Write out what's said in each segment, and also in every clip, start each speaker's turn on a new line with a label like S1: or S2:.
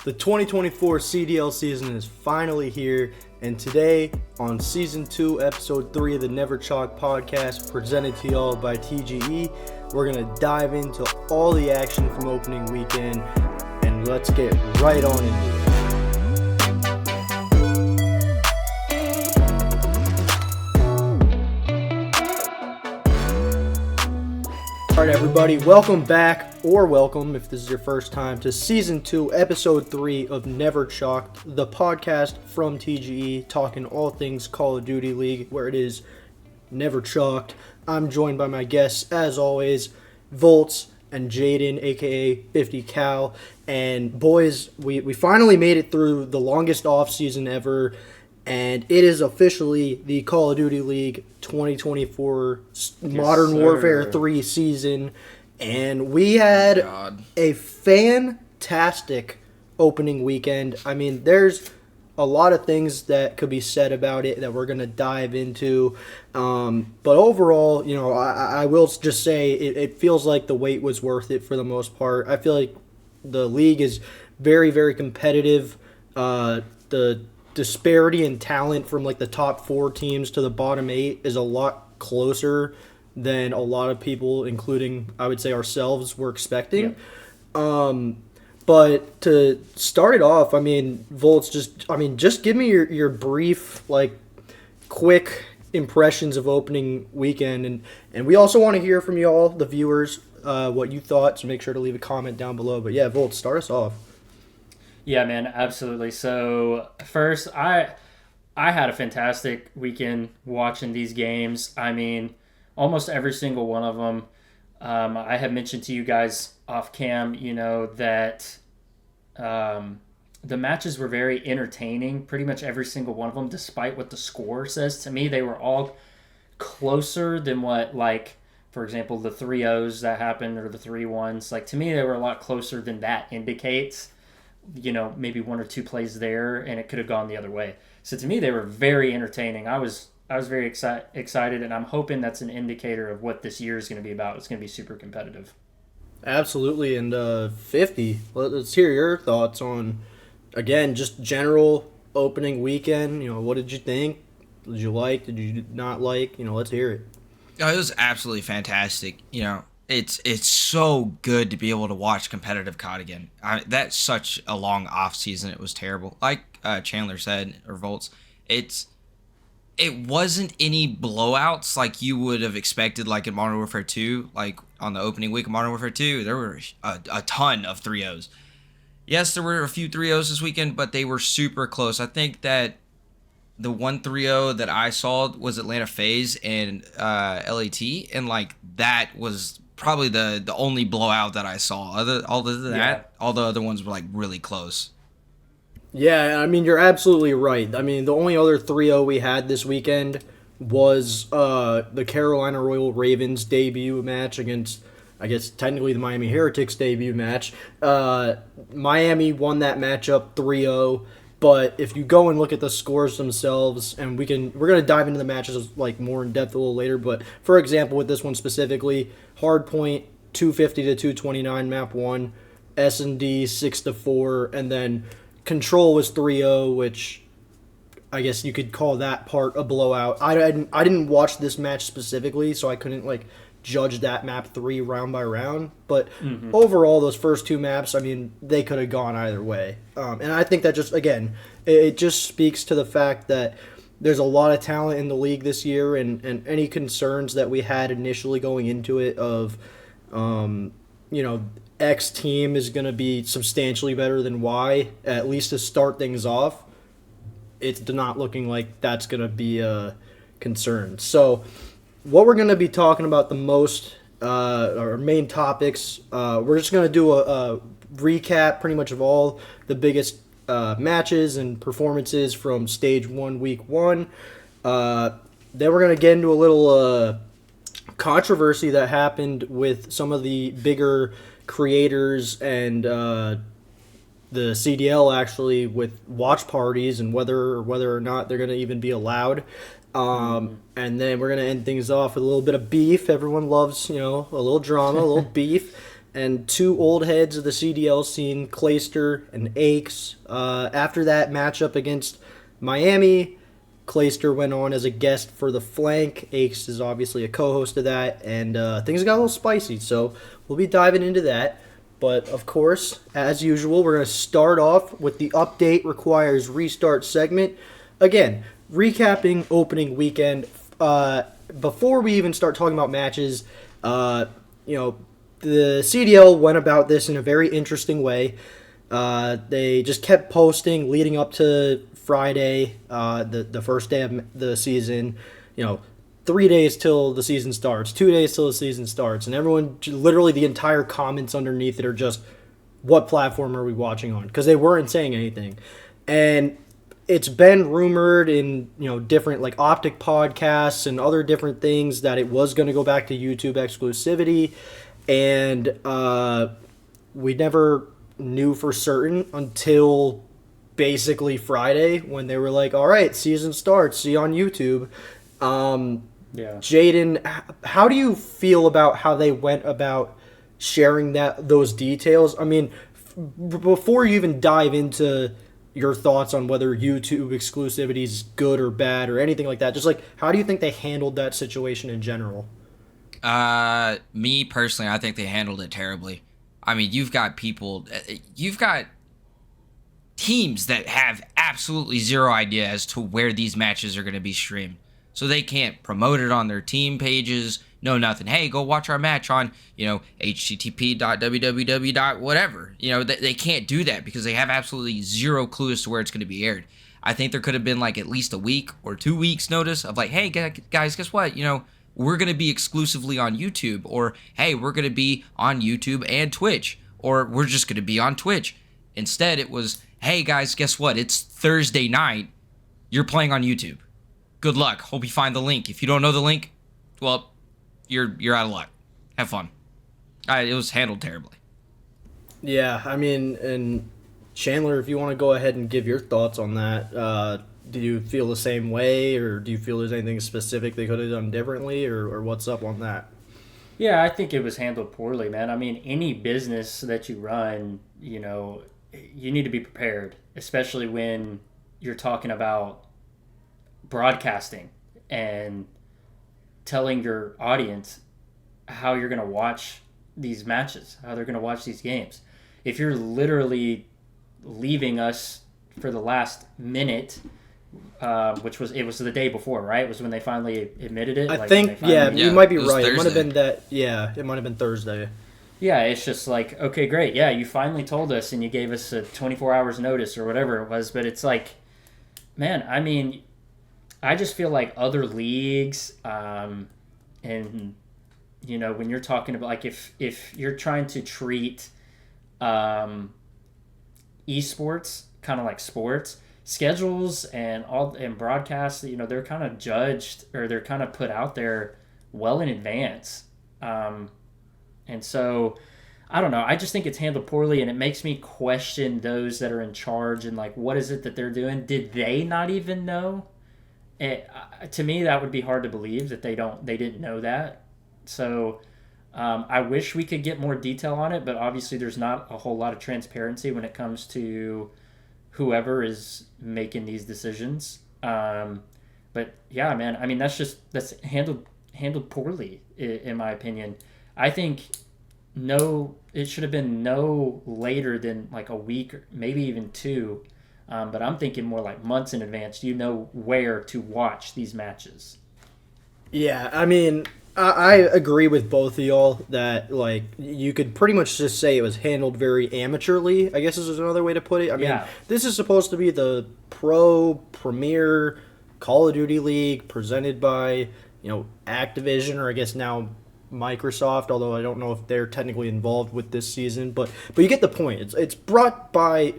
S1: The 2024 CDL season is finally here, and today on Season 2, Episode 3 of the Never Chalk podcast, presented to y'all by TGE, we're going to dive into all the action from opening weekend, and let's get right on into it. Alright everybody, welcome back, or welcome if this is your first time, to Season 2, Episode 3 of Never Chalked, the podcast from TGE, talking all things Call of Duty League, where it is never chalked. I'm joined by my guests, as always, Volts and Jaden, aka 50 Cal, and boys, we finally made it through the longest off season ever, and it is officially the Call of Duty League 2024 Modern Warfare 3 season, and we had a fantastic opening weekend. I mean, there's a lot of things that could be said about it that we're going to dive into, but overall, you know, I will just say it feels like the wait was worth it for the most part. I feel like the league is very, very competitive. The disparity in talent from like the top 4 teams to the bottom 8 is a lot closer than a lot of people, including I would say ourselves, were expecting. Yeah. But to start it off, I mean, Volts, just give me your brief, like, quick impressions of opening weekend, and we also want to hear from y'all, the viewers, what you thought. So make sure to leave a comment down below. But yeah, Volts, start us off.
S2: Yeah, man, absolutely. So first, I had a fantastic weekend watching these games. I mean, almost every single one of them. I had mentioned to you guys off cam, you know, that the matches were very entertaining, pretty much every single one of them, despite what the score says. To me, they were all closer than what, like, for example, the 3-0s that happened or the 3-1s. Like, to me, they were a lot closer than that indicates. You know, maybe 1 or 2 plays there, and it could have gone the other way. So to me, they were very entertaining. I was very excited, and I'm hoping that's an indicator of what this year is going to be about. It's going to be super competitive.
S1: Absolutely, and 50, let's hear your thoughts on, again, just general opening weekend. You know, what did you think? Did you like? Did you not like? You know, let's hear it.
S3: Oh, it was absolutely fantastic. You know, it's so good to be able to watch competitive COD again. That's such a long off season. It was terrible. Like Chandler said, or Volts, it wasn't any blowouts like you would have expected, like in Modern Warfare 2. Like on the opening week of Modern Warfare 2, there were a ton of 3-0s. Yes, there were a few 3-0s this weekend, but they were super close. I think that the one 3-0 that I saw was Atlanta FaZe and LAT, and like that was probably the only blowout that I saw. Other than that, all the other ones were like really close.
S1: Yeah, I mean, you're absolutely right. I mean, the only other 3-0 we had this weekend was the Carolina Royal Ravens debut match against, I guess, technically the Miami Heretics debut match. Miami won that matchup 3-0, but if you go and look at the scores themselves, and we're going to dive into the matches like more in depth a little later, but for example, with this one specifically, Hardpoint 250 to 229 map 1, S&D 6-4, and then Control was 3-0, which I guess you could call that part a blowout. I didn't watch this match specifically, so I couldn't like judge that map 3 round by round, but overall those first 2 maps, I mean, they could have gone either way, and I think that just, again, it just speaks to the fact that there's a lot of talent in the league this year, and any concerns that we had initially going into it of you know, X team is going to be substantially better than Y, at least to start things off, it's not looking like that's going to be a concern. So what we're going to be talking about the most, our main topics, we're just going to do a recap pretty much of all the biggest matches and performances from Stage 1, Week 1. Then we're going to get into a little controversy that happened with some of the bigger creators and the CDL, actually, with watch parties and whether or not they're going to even be allowed. And then we're going to end things off with a little bit of beef. Everyone loves, you know, a little drama, a little beef. and two old heads of the CDL scene, Clayster and Aches. After that matchup against Miami, Clayster went on as a guest for the flank. Aches is obviously a co-host of that, and things got a little spicy, so we'll be diving into that. But, of course, as usual, we're going to start off with the Update Requires Restart segment. Again, recapping opening weekend. Before we even start talking about matches, the CDL went about this in a very interesting way. They just kept posting leading up to Friday, the first day of the season, 3 days till the season starts, 2 days till the season starts, and everyone, literally the entire comments underneath it are just, what platform are we watching on? Because they weren't saying anything. And it's been rumored in, different like Optic podcasts and other different things that it was going to go back to YouTube exclusivity, and we never knew for certain until basically Friday when they were like, all right, season starts, see you on YouTube. Jaden, how do you feel about how they went about sharing those details? I mean, before you even dive into your thoughts on whether YouTube exclusivity is good or bad or anything like that, just like, how do you think they handled that situation in general?
S3: Me personally, I think they handled it terribly. I mean, you've got teams that have absolutely zero idea as to where these matches are going to be streamed. So they can't promote it on their team pages, no nothing. Hey, go watch our match on, http.www. They can't do that because they have absolutely zero clue as to where it's going to be aired. I think there could have been like at least a week or 2 weeks notice of like, hey, guys, guess what? We're going to be exclusively on YouTube, or hey, we're going to be on YouTube and Twitch, or we're just going to be on Twitch. Instead, it was, hey, guys, guess what? It's Thursday night. You're playing on YouTube. Good luck. Hope you find the link. If you don't know the link, well, you're out of luck. Have fun. It was handled terribly.
S1: Yeah, I mean, and Chandler, if you want to go ahead and give your thoughts on that, do you feel the same way, or do you feel there's anything specific they could have done differently, or what's up on that?
S2: Yeah, I think it was handled poorly, man. I mean, any business that you run, you need to be prepared, especially when you're talking about broadcasting and telling your audience how you're going to watch these matches, how they're going to watch these games. If you're literally leaving us for the last minute, which was the day before, right? It was when they finally admitted it.
S1: I think, you might be right. Thursday. It might have been that. Yeah, it might have been Thursday.
S2: Yeah, it's just like, okay, great. Yeah, you finally told us and you gave us a 24 hours notice or whatever it was. But it's like, man, I mean, I just feel like other leagues, and when you're talking about like if you're trying to treat esports kind of like sports, schedules and broadcasts, they're kind of judged, or they're kind of put out there well in advance. And so I don't know. I just think it's handled poorly, and it makes me question those that are in charge and like, what is it that they're doing? Did they not even know? To me, that would be hard to believe that they didn't know that. So I wish we could get more detail on it, but obviously there's not a whole lot of transparency when it comes to whoever is making these decisions. But yeah, man, I mean, that's handled poorly in my opinion. I think it should have been no later than like a week, maybe even 2. But I'm thinking more like months in advance. Do you know where to watch these matches?
S1: Yeah, I mean, I agree with both of y'all that, like, you could pretty much just say it was handled very amateurly, I guess is another way to put it. I mean, This is supposed to be the premier Call of Duty League presented by, Activision, or I guess now Microsoft, although I don't know if they're technically involved with this season. But you get the point. It's brought by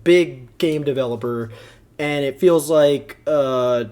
S1: big game developer, and it feels like I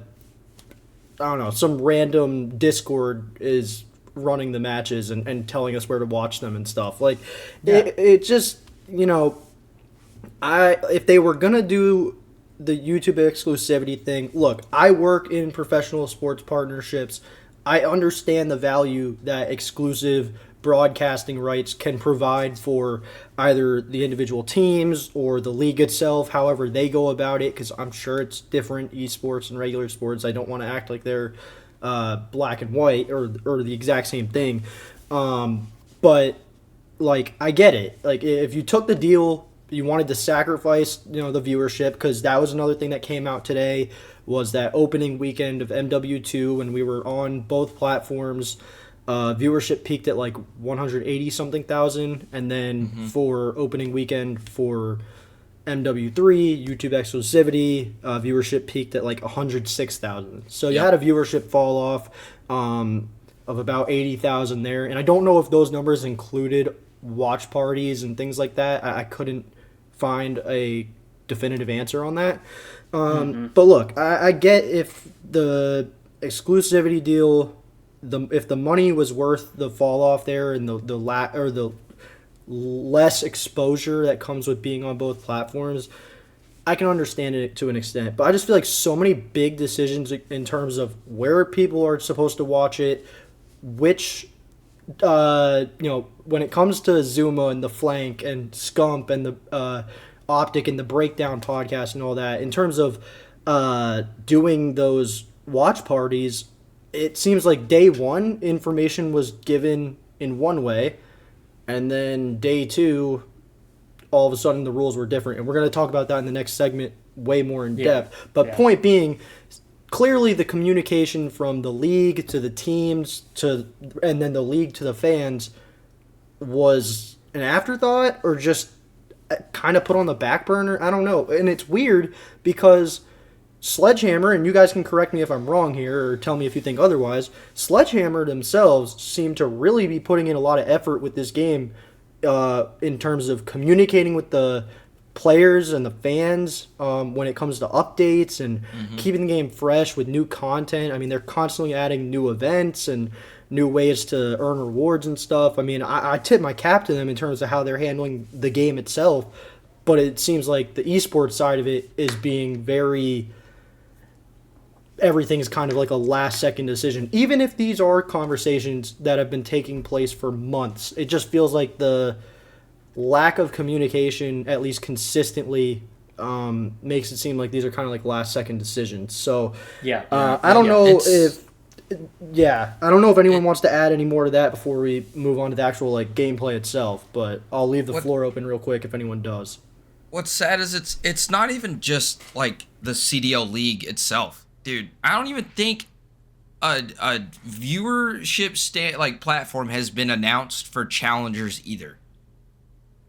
S1: don't know, some random Discord is running the matches and telling us where to watch them and stuff. Like, it just, if they were gonna do the YouTube exclusivity thing, look, I work in professional sports partnerships. I understand the value that exclusive broadcasting rights can provide for either the individual teams or the league itself, however they go about it, because I'm sure it's different, esports and regular sports. I don't want to act like they're black and white or the exact same thing. But, like, I get it. Like, if you took the deal, you wanted to sacrifice, the viewership, because that was another thing that came out today, was that opening weekend of MW2 when we were on both platforms. Viewership peaked at like 180 something thousand, and then for opening weekend for MW3 YouTube exclusivity, viewership peaked at like 106,000. So you had a viewership fall off of about 80,000 there, and I don't know if those numbers included watch parties and things like that. I couldn't find a definitive answer on that. But look, I get if the exclusivity deal, if the money was worth the fall off there and the less exposure that comes with being on both platforms, I can understand it to an extent. But I just feel like so many big decisions in terms of where people are supposed to watch it, which when it comes to Zuma and the Flank and Scump and the Optic and the Breakdown podcast and all that, in terms of doing those watch parties, it seems like day one information was given in one way, and then day two, all of a sudden the rules were different. And we're going to talk about that in the next segment way more in depth. But point being, clearly the communication from the league to the teams and then the league to the fans was an afterthought or just kind of put on the back burner. I don't know. And it's weird because Sledgehammer, and you guys can correct me if I'm wrong here or tell me if you think otherwise, Sledgehammer themselves seem to really be putting in a lot of effort with this game in terms of communicating with the players and the fans when it comes to updates and keeping the game fresh with new content. I mean, they're constantly adding new events and new ways to earn rewards and stuff. I mean, I tip my cap to them in terms of how they're handling the game itself, but it seems like the esports side of it is being very... everything's kind of like a last-second decision. Even if these are conversations that have been taking place for months, it just feels like the lack of communication, at least consistently, makes it seem like these are kind of like last-second decisions. So, I don't know if anyone wants to add any more to that before we move on to the actual like gameplay itself. But I'll leave the floor open real quick if anyone does.
S3: What's sad is it's not even just like the CDL league itself. Dude, I don't even think a viewership platform has been announced for challengers either.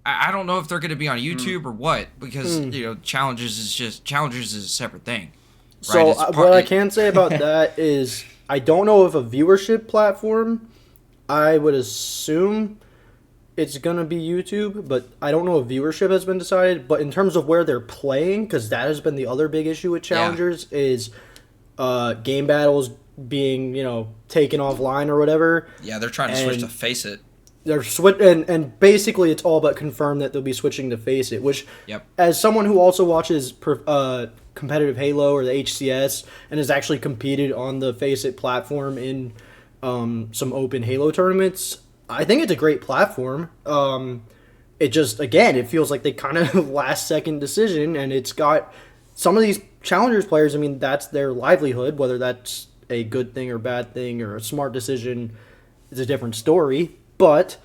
S3: I don't know if they're going to be on YouTube or what, because challengers is a separate thing.
S1: Right? So what I can say about that is I don't know if a viewership platform. I would assume it's going to be YouTube, but I don't know if viewership has been decided. But in terms of where they're playing, because that has been the other big issue with challengers is game battles being, taken offline or whatever.
S3: Yeah, they're trying to switch to Face It.
S1: They're and basically it's all but confirmed that they'll be switching to Face It, which, as someone who also watches competitive Halo or the HCS and has actually competed on the Face It platform in some open Halo tournaments, I think it's a great platform. It just, again, it feels like they kind of last-second decision, and it's got some of these challengers players, I mean, that's their livelihood. Whether that's a good thing or bad thing or a smart decision is a different story. But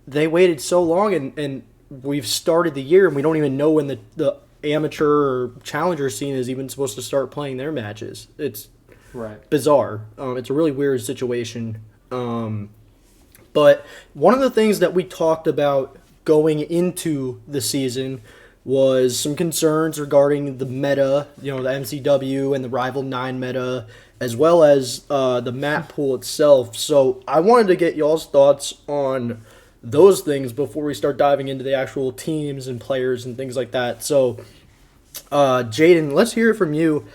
S1: they waited so long, and we've started the year, and we don't even know when the amateur or challenger scene is even supposed to start playing their matches. It's bizarre. It's a really weird situation. But one of the things that we talked about going into the season was some concerns regarding the meta, the MCW and the Rival 9 meta, as well as the map pool itself. So I wanted to get y'all's thoughts on those things before we start diving into the actual teams and players and things like that. So, Jaden, let's hear it from you.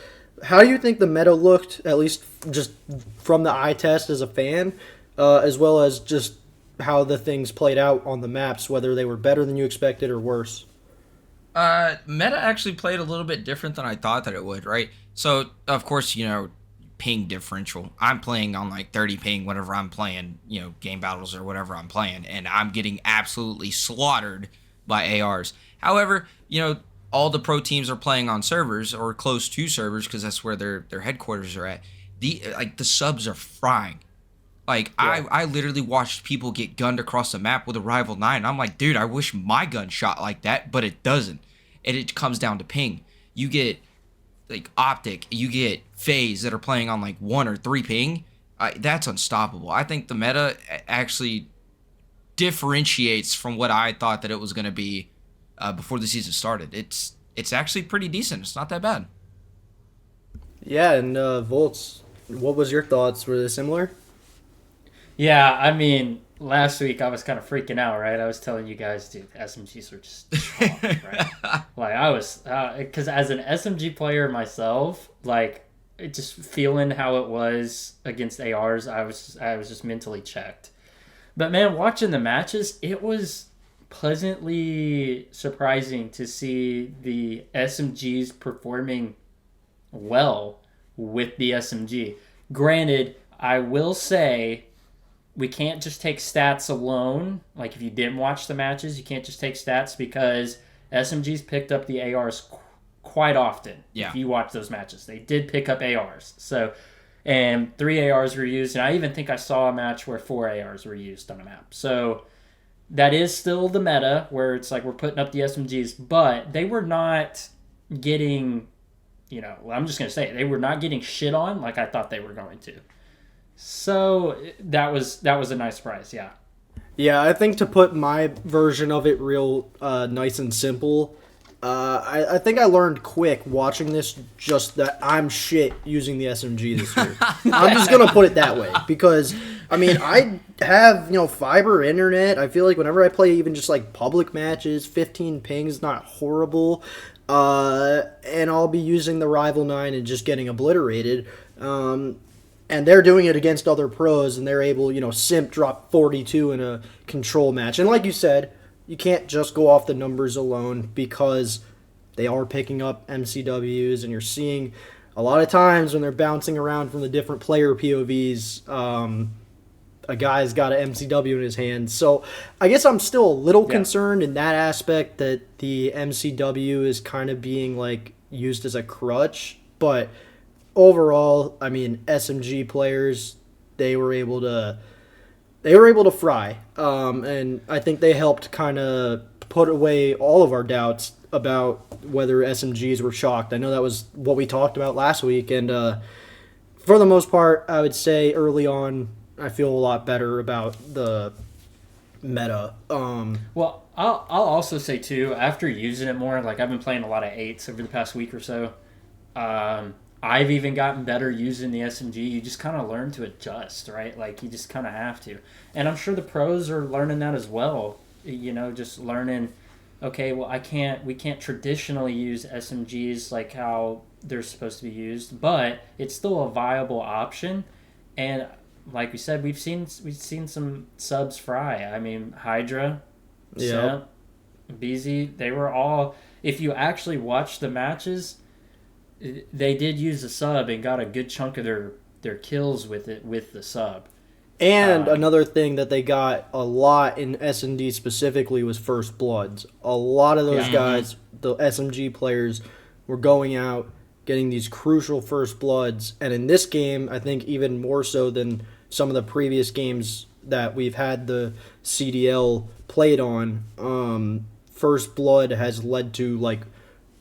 S1: How do you think the meta looked, at least just from the eye test as a fan, as well as just how the things played out on the maps, whether they were better than you expected or worse?
S3: Meta actually played a little bit different than I thought that it would, right? So, of course, ping differential. I'm playing on like 30 ping whenever I'm playing, game battles or whatever I'm playing, and I'm getting absolutely slaughtered by ARs. However, all the pro teams are playing on servers or close to servers because that's where their headquarters are at. The subs are frying. Like, yeah. I literally watched people get gunned across the map with a Rival 9. I'm like, dude, I wish my gun shot like that, but it doesn't. And it comes down to ping. You get, like, Optic. You get FaZe that are playing on, like, 1 or 3 ping. That's unstoppable. I think the meta actually differentiates from what I thought that it was going to be before the season started. It's actually pretty decent. It's not that bad.
S1: Yeah, and Volts, what was your thoughts? Were they similar?
S2: Yeah, I mean, last week I was kind of freaking out, right? I was telling you guys, dude, SMGs were just chalk, right? Like, I was, because as an SMG player myself, like, just feeling how it was against ARs, I was just mentally checked. But man, watching the matches, it was pleasantly surprising to see the SMGs performing well with the SMG. Granted, I will say, we can't just take stats alone. Like, if you didn't watch the matches, you can't just take stats because SMGs picked up the ARs quite often.
S3: Yeah.
S2: If you watch those matches, they did pick up ARs. So, and 3 ARs were used, and I even think I saw a match where 4 ARs were used on a map. So, that is still the meta, where it's like we're putting up the SMGs, but they were not getting, I'm just going to say it, they were not getting shit on like I thought they were going to. So that was a nice surprise, yeah.
S1: Yeah, I think to put my version of it real nice and simple, I think I learned quick watching this just that I'm shit using the SMG this year. I'm just going to put it that way because, I mean, I have, fiber internet. I feel like whenever I play even just like public matches, 15 ping is not horrible. And I'll be using the Rival 9 and just getting obliterated. And they're doing it against other pros, and they're able, Simp drop 42 in a control match. And like you said, you can't just go off the numbers alone because they are picking up MCWs, and you're seeing a lot of times when they're bouncing around from the different player POVs, a guy's got an MCW in his hand. So I guess I'm still a little concerned in that aspect that the MCW is kind of being, like, used as a crutch, but overall, I mean, SMG players, they were able to fry, and I think they helped kind of put away all of our doubts about whether SMGs were shocked. I know that was what we talked about last week, and for the most part, I would say early on, I feel a lot better about the meta.
S2: Well, I'll also say too, after using it more, like I've been playing a lot of 8s over the past week or so. I've even gotten better using the SMG. You just kind of learn to adjust, right? Like, you just kind of have to. And I'm sure the pros are learning that as well. Just learning, okay, well, we can't traditionally use SMGs like how they're supposed to be used, but it's still a viable option. And like we said, we've seen some subs fry. I mean, Hydra, Simp, BZ, they were all, if you actually watch the matches, they did use the sub and got a good chunk of their kills with the sub.
S1: And another thing that they got a lot in S&D specifically was First Bloods. A lot of those guys, the SMG players, were going out, getting these crucial First Bloods. And in this game, I think even more so than some of the previous games that we've had the CDL played on, First Blood has led to, like,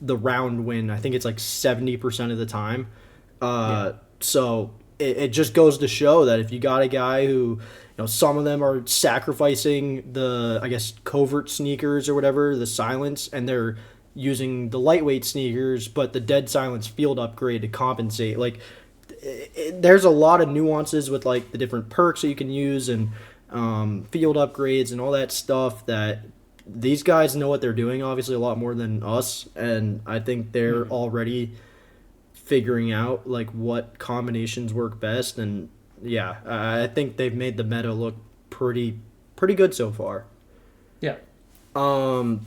S1: the round win. I think it's like 70% of the time. So it just goes to show that if you got a guy who, some of them are sacrificing the, I guess, covert sneakers or whatever, the silence, and they're using the lightweight sneakers, but the dead silence field upgrade to compensate. Like, there's a lot of nuances with, like, the different perks that you can use and field upgrades and all that stuff that these guys know what they're doing, obviously, a lot more than us, and I think they're already figuring out, like, what combinations work best, and, yeah, I think they've made the meta look pretty good so far.
S2: Yeah.
S1: But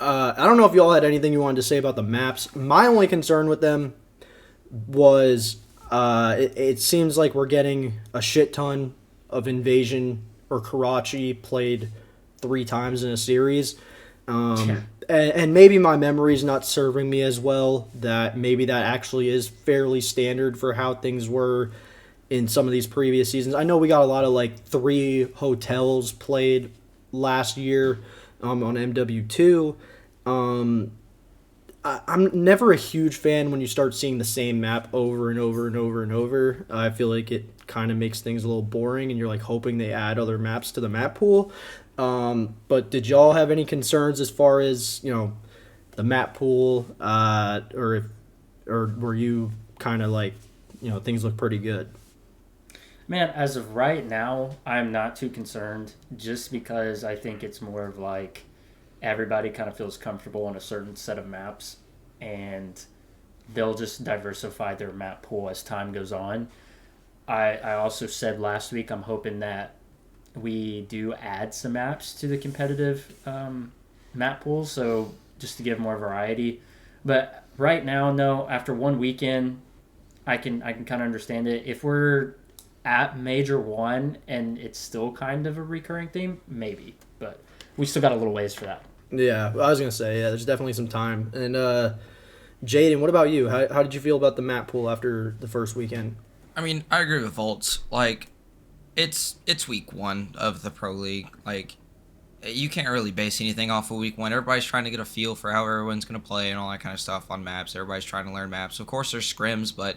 S1: I don't know if you all had anything you wanted to say about the maps. My only concern with them, was it seems like we're getting a shit ton of Invasion or Karachi played 3 times in a series. And maybe my memory's not serving me as well, that maybe that actually is fairly standard for how things were in some of these previous seasons. I know we got a lot of like 3 hotels played last year on MW2. I'm never a huge fan when you start seeing the same map over and over and over and over. I feel like it kind of makes things a little boring, and you're like hoping they add other maps to the map pool. But did y'all have any concerns as far as the map pool, or were you kind of like things look pretty good?
S2: Man, as of right now, I'm not too concerned, just because I think it's more of like everybody kind of feels comfortable on a certain set of maps, and they'll just diversify their map pool as time goes on. I also said last week I'm hoping that we do add some maps to the competitive map pool, so just to give more variety. But right now, no, after one weekend, I can kind of understand it. If we're at Major 1 and it's still kind of a recurring theme, maybe. But we still got a little ways for that.
S1: Yeah, I was going to say, there's definitely some time. And Jaden, what about you? How did you feel about the map pool after the first weekend?
S3: I mean, I agree with Volts. Like, it's week 1 of the Pro League. Like, you can't really base anything off of week 1. Everybody's trying to get a feel for how everyone's going to play and all that kind of stuff on maps. Everybody's trying to learn maps. Of course, there's scrims, but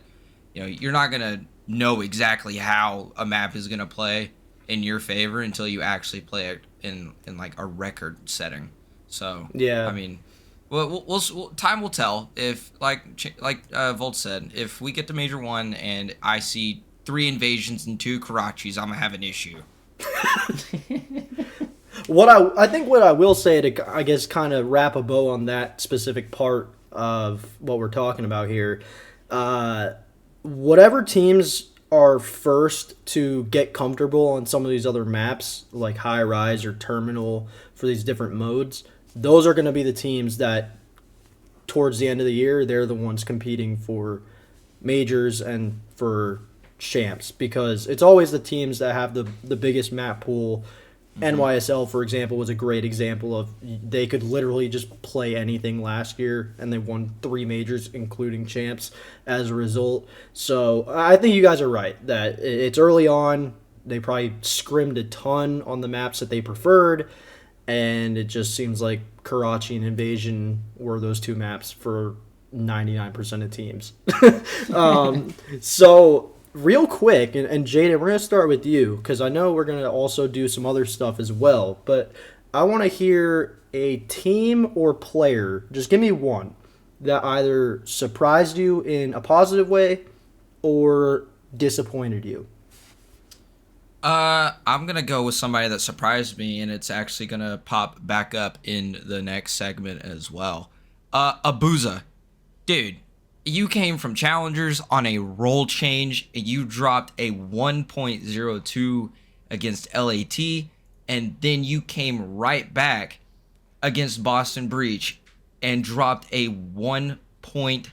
S3: you're not going to know exactly how a map is going to play in your favor until you actually play it in like a record setting. So
S1: yeah,
S3: I mean, we'll time will tell. If like Volt said, if we get to Major 1 and I see 3 invasions and 2 Karachis, I'm gonna have an issue.
S1: What I will say to, I guess, kind of wrap a bow on that specific part of what we're talking about here, whatever teams are first to get comfortable on some of these other maps, like High Rise or Terminal, for these different modes, those are going to be the teams that, towards the end of the year, they're the ones competing for majors and for champs, because it's always the teams that have the biggest map pool. NYSL, for example, was a great example of they could literally just play anything last year, and they won 3 majors, including champs, as a result. So I think you guys are right that it's early on. They probably scrimmed a ton on the maps that they preferred, and it just seems like Karachi and Invasion were those 2 maps for 99% of teams. So real quick, and Jaden, we're going to start with you, because I know we're going to also do some other stuff as well, but I want to hear a team or player, just give me one, that either surprised you in a positive way or disappointed you.
S3: I'm gonna go with somebody that surprised me, and it's actually gonna pop back up in the next segment as well. Abuza. Dude, you came from challengers on a role change, and you dropped a 1.02 against LAT, and then you came right back against Boston Breach and dropped a 1.12.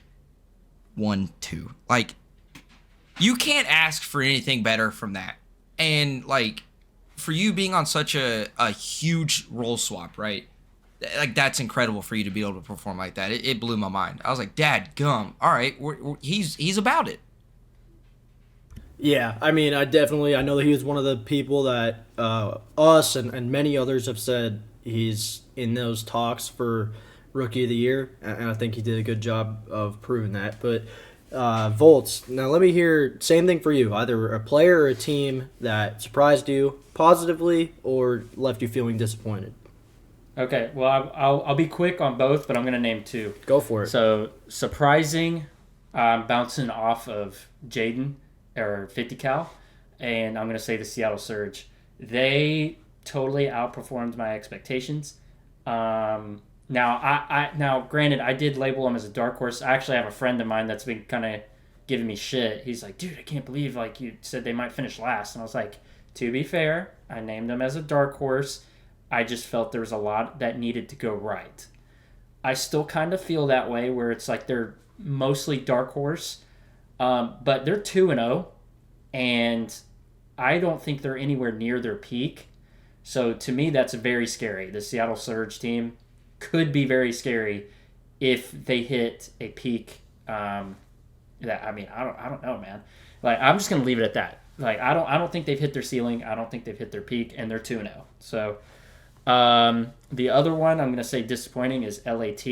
S3: Like, you can't ask for anything better from that. And, like, for you being on such a huge role swap, right? Like, that's incredible for you to be able to perform like that. It blew my mind. I was like, Dad, gum. All right, he's about it.
S1: Yeah, I mean, I know that he was one of the people that us and many others have said he's in those talks for Rookie of the Year, and I think he did a good job of proving that. But Volts, now let me hear, same thing for you, either a player or a team that surprised you positively or left you feeling disappointed.
S2: Okay, well, I'll be quick on both, but I'm going to name 2.
S1: Go for it.
S2: So, surprising, bouncing off of Jaden, or 50 cal, and I'm going to say the Seattle Surge. They totally outperformed my expectations. Now, granted, I did label them as a dark horse. I actually have a friend of mine that's been kind of giving me shit. He's like, dude, I can't believe like you said they might finish last. And I was like, to be fair, I named them as a dark horse. I just felt there was a lot that needed to go right. I still kind of feel that way, where it's like they're mostly dark horse, But they're 2-0, and I don't think they're anywhere near their peak. So to me, that's very scary. The Seattle Surge team could be very scary if they hit a peak. I don't know, man. Like, I'm just gonna leave it at that. Like, I don't think they've hit their ceiling. I don't think they've hit their peak, and they're 2-0. So the other one I'm gonna say disappointing is LAT.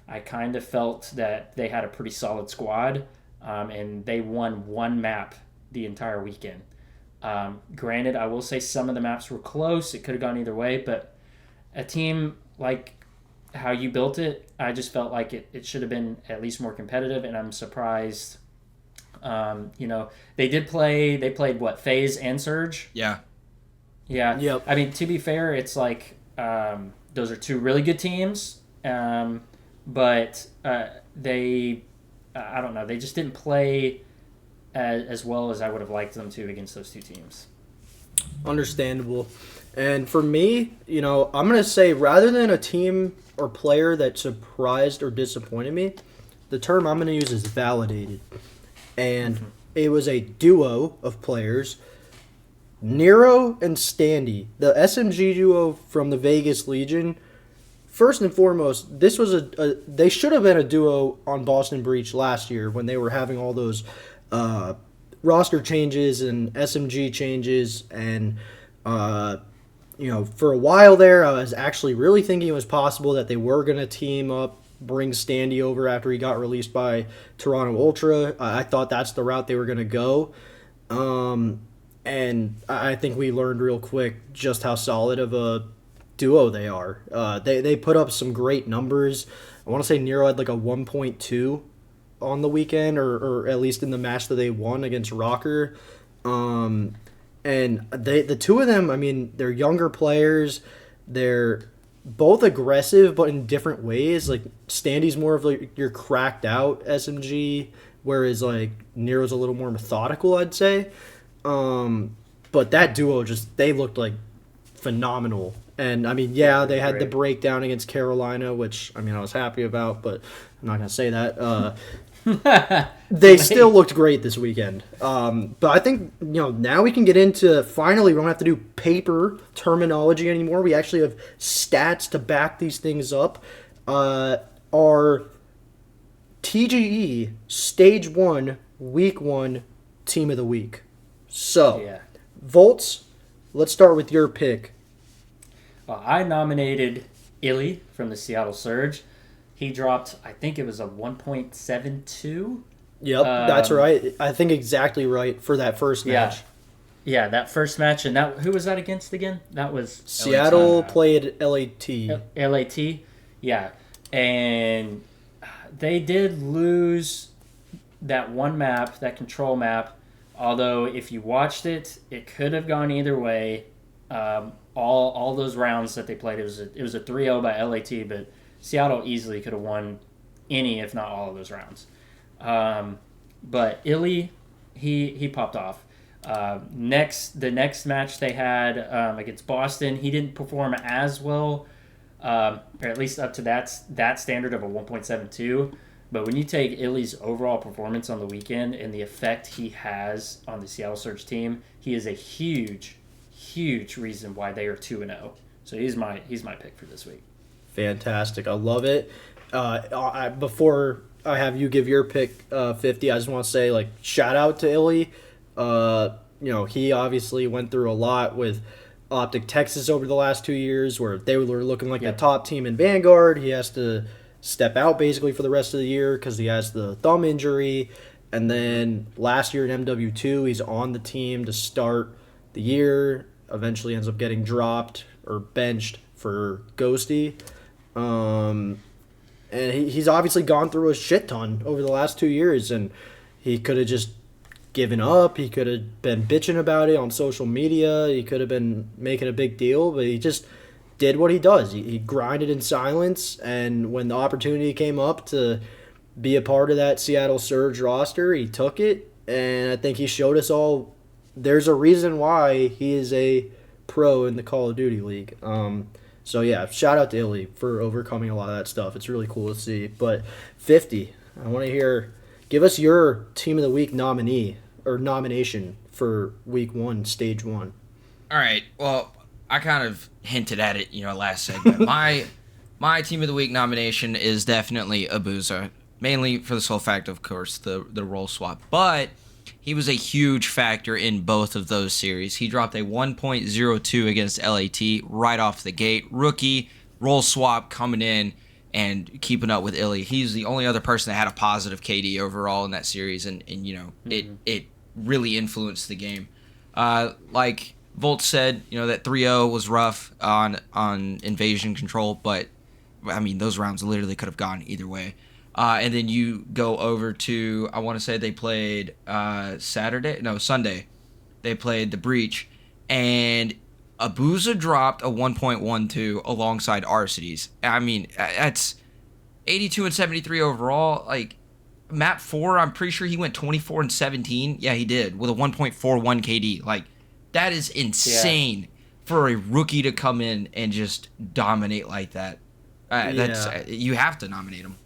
S2: I kind of felt that they had a pretty solid squad, and they won one map the entire weekend. Granted, I will say some of the maps were close. It could have gone either way, but a team like how you built it, I just felt like it should have been at least more competitive, and I'm surprised. They played what, FaZe and Surge?
S3: Yeah.
S2: Yeah.
S1: Yep.
S2: I mean, to be fair, it's like those are two really good teams, but I don't know, they just didn't play as well as I would have liked them to against those two teams.
S1: Understandable. And for me, I'm going to say rather than a team or player that surprised or disappointed me, the term I'm going to use is validated. And it was a duo of players, Nero and Standy, the SMG duo from the Vegas Legion. First and foremost, this was they should have been a duo on Boston Breach last year when they were having all those roster changes and SMG changes, and for a while there, I was actually really thinking it was possible that they were going to team up, bring Standy over after he got released by Toronto Ultra. I thought that's the route they were going to go, and I think we learned real quick just how solid of a duo they are. They put up some great numbers. I want to say Nero had like a 1.2 on the weekend, or at least in the match that they won against Rocker. And the two of them, I mean, they're younger players. They're both aggressive, but in different ways. Like, Standy's more of like your cracked out SMG, whereas like Nero's a little more methodical, I'd say. But that duo they looked like phenomenal. And I mean, yeah, they had the breakdown against Carolina, which I mean I was happy about, but I'm not gonna say that. They still looked great this weekend. But I think, now we can get into, finally, we don't have to do paper terminology anymore. We actually have stats to back these things up. Our TGE Stage 1, Week 1 Team of the Week. So, yeah. Volts, let's start with your pick.
S2: I nominated illey from the Seattle Surge. He dropped, I think it was a 1.72.
S1: Yep, that's right. I think exactly right for that first match.
S2: Yeah, that first match. And who was that against again? That was
S1: Seattle played LAT.
S2: LAT, yeah. And they did lose that one map, that control map. Although, if you watched it, it could have gone either way. All those rounds that they played, it was a 3-0 by LAT, but Seattle easily could have won any, if not all, of those rounds. But illey, he popped off. The next match they had against Boston, he didn't perform as well, or at least up to that standard of a 1.72. But when you take illey's overall performance on the weekend and the effect he has on the Seattle Surge team, he is a huge, huge reason why they are 2-0. So he's my pick for this week.
S1: Fantastic. I love it. Before I have you give your pick, 50, I just want to say, like, shout out to illey. He obviously went through a lot with Optic Texas over the last 2 years where they were looking like the top team in Vanguard. He has to step out basically for the rest of the year because he has the thumb injury. And then last year in MW2, he's on the team to start the year. Eventually ends up getting dropped or benched for Ghosty. And he's obviously gone through a shit ton over the last 2 years, and he could have just given up. He could have been bitching about it on social media. He could have been making a big deal, but he just did what he does. He grinded in silence, and when the opportunity came up to be a part of that Seattle Surge roster, he took it, and I think he showed us all there's a reason why he is a pro in the Call of Duty League. So yeah, shout out to illey for overcoming a lot of that stuff. It's really cool to see. But 50, I want to hear give us your Team of the Week nominee or nomination for Week 1, Stage 1.
S3: All right. Well, I kind of hinted at it, last segment. My Team of the Week nomination is definitely Abuza, mainly for the sole fact, of course, the role swap. But he was a huge factor in both of those series. He dropped a 1.02 against LAT right off the gate. Rookie, role swap coming in and keeping up with illey. He's the only other person that had a positive KD overall in that series, and it really influenced the game. Like Volt said, that 3-0 was rough on invasion control, but I mean, those rounds literally could have gone either way. And then you go over to, I want to say they played Sunday. They played the Breach, and Abuza dropped a 1.12 alongside Arcides. I mean, that's 82 and 73 overall. Like, map 4, I'm pretty sure he went 24 and 17. Yeah, he did, with a 1.41 KD. Like, that is insane for a rookie to come in and just dominate like that. You have to nominate him.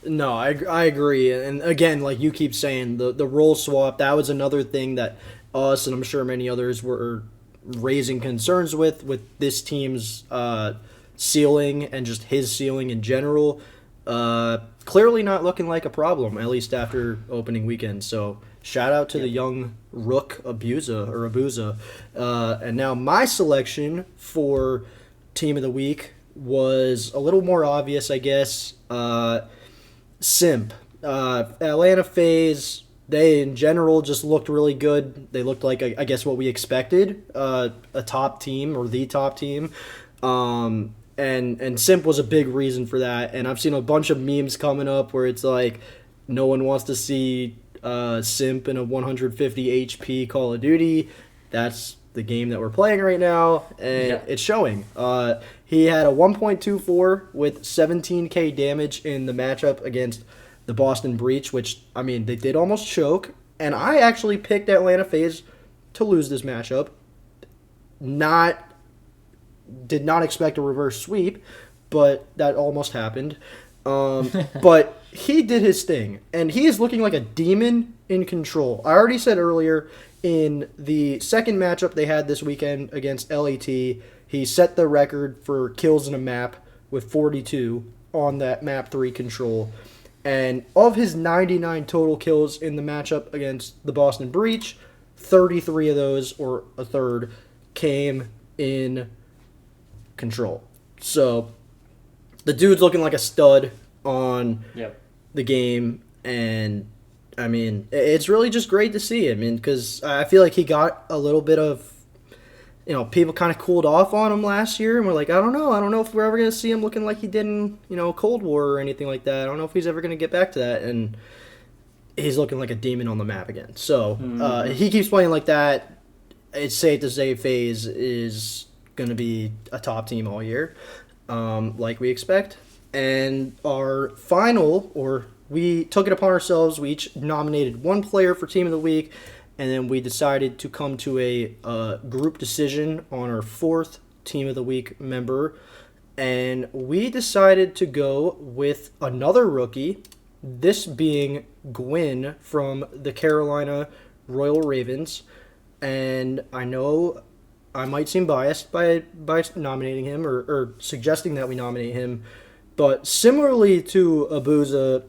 S1: No, I agree. And again, like you keep saying, the role swap, that was another thing that us and I'm sure many others were raising concerns with this team's ceiling and just his ceiling in general. Clearly not looking like a problem, at least after opening weekend. So shout out to the young rook Abuza. And now my selection for Team of the Week was a little more obvious, I guess. Simp. Atlanta FaZe, they in general just looked really good. They looked like, I guess, what we expected, a top team or the top team. And Simp was a big reason for that. And I've seen a bunch of memes coming up where it's like no one wants to see Simp in a 150 HP Call of Duty. That's the game that we're playing right now, and it's showing. He had a 1.24 with 17k damage in the matchup against the Boston Breach, which, I mean, they did almost choke, and I actually picked Atlanta FaZe to lose this matchup. Did not expect a reverse sweep, but that almost happened. But he did his thing, and he is looking like a demon in control. I already said earlier, in the second matchup they had this weekend against LAT, he set the record for kills in a map with 42 on that map 3 control. And of his 99 total kills in the matchup against the Boston Breach, 33 of those, or a third, came in control. So the dude's looking like a stud on the game, and I mean, it's really just great to see. I mean, because I feel like he got a little bit of, people kind of cooled off on him last year, and we're like, I don't know if we're ever going to see him looking like he did in, Cold War or anything like that. I don't know if he's ever going to get back to that, and he's looking like a demon on the map again. So he keeps playing like that. It's safe to say FaZe is going to be a top team all year, like we expect. And our final, or we took it upon ourselves, we each nominated one player for Team of the Week, and then we decided to come to a group decision on our fourth Team of the Week member, and we decided to go with another rookie, this being Gwyn from the Carolina Royal Ravens. And I know I might seem biased by nominating him or suggesting that we nominate him, but similarly to Abuza,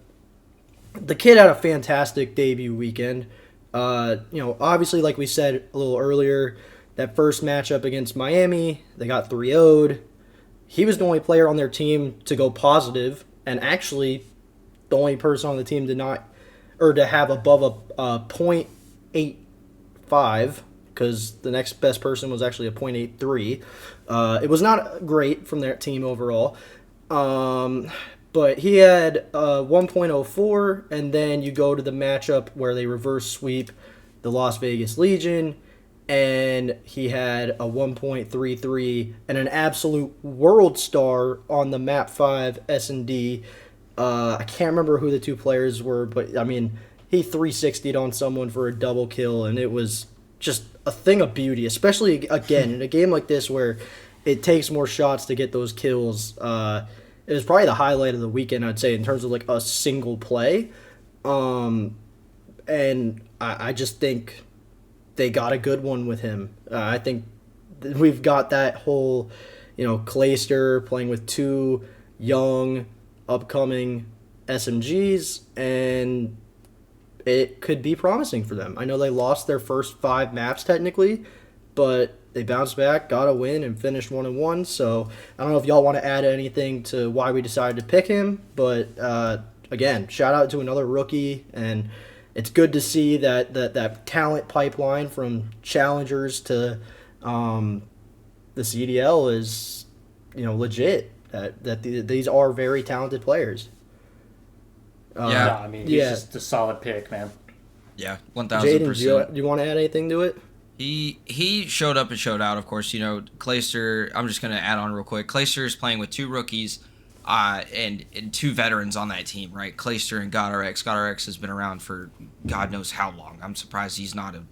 S1: the kid had a fantastic debut weekend. Obviously, like we said a little earlier, that first matchup against Miami, they got 3-0'd. He was the only player on their team to go positive, and actually the only person on the team to have above a .85, because the next best person was actually a .83. It was not great from their team overall. But he had 1.04, and then you go to the matchup where they reverse sweep the Las Vegas Legion, and he had a 1.33 and an absolute world star on the map 5 S&D. I can't remember who the two players were, but I mean, he 360'd on someone for a double kill, and it was just a thing of beauty, especially, again, in a game like this where it takes more shots to get those kills. It was probably the highlight of the weekend, I'd say, in terms of like a single play. and I just think they got a good one with him. I think we've got that whole, Clayster playing with two young, upcoming SMGs, and it could be promising for them. I know they lost their first 5 maps technically, but they bounced back, got a win, and finished 1-1. So I don't know if y'all want to add anything to why we decided to pick him, but again, shout out to another rookie, and it's good to see that talent pipeline from challengers to the CDL is legit. These are very talented players.
S2: Yeah, I mean, he's just a solid pick, man.
S3: Yeah,
S1: Jaden,
S3: 1000%.
S1: do you want to add anything to it?
S3: He showed up and showed out, of course. Clayster, I'm just going to add on real quick. Clayster is playing with 2 rookies and 2 veterans on that team, right? Clayster and GodRx. GodRx has been around for God knows how long. I'm surprised he's not a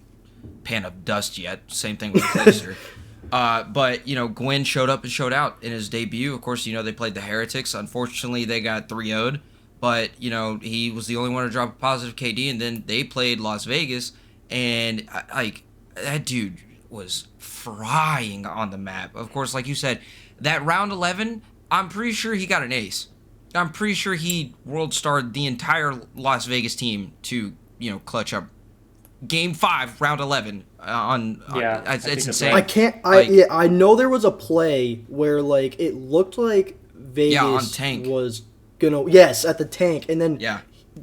S3: pan of dust yet. Same thing with Clayster. But Gwyn showed up and showed out in his debut. Of course, they played the Heretics. Unfortunately, they got 3-0'd. But, he was the only one to drop a positive KD, and then they played Las Vegas, and, that dude was frying on the map. Of course, like you said, that round 11, I'm pretty sure he got an ace. I'm pretty sure he world-starred the entire Las Vegas team to, clutch up Game 5, round 11. It's insane.
S1: I know there was a play where, it looked like Vegas
S3: on tank.
S1: Was yes, at the tank, and then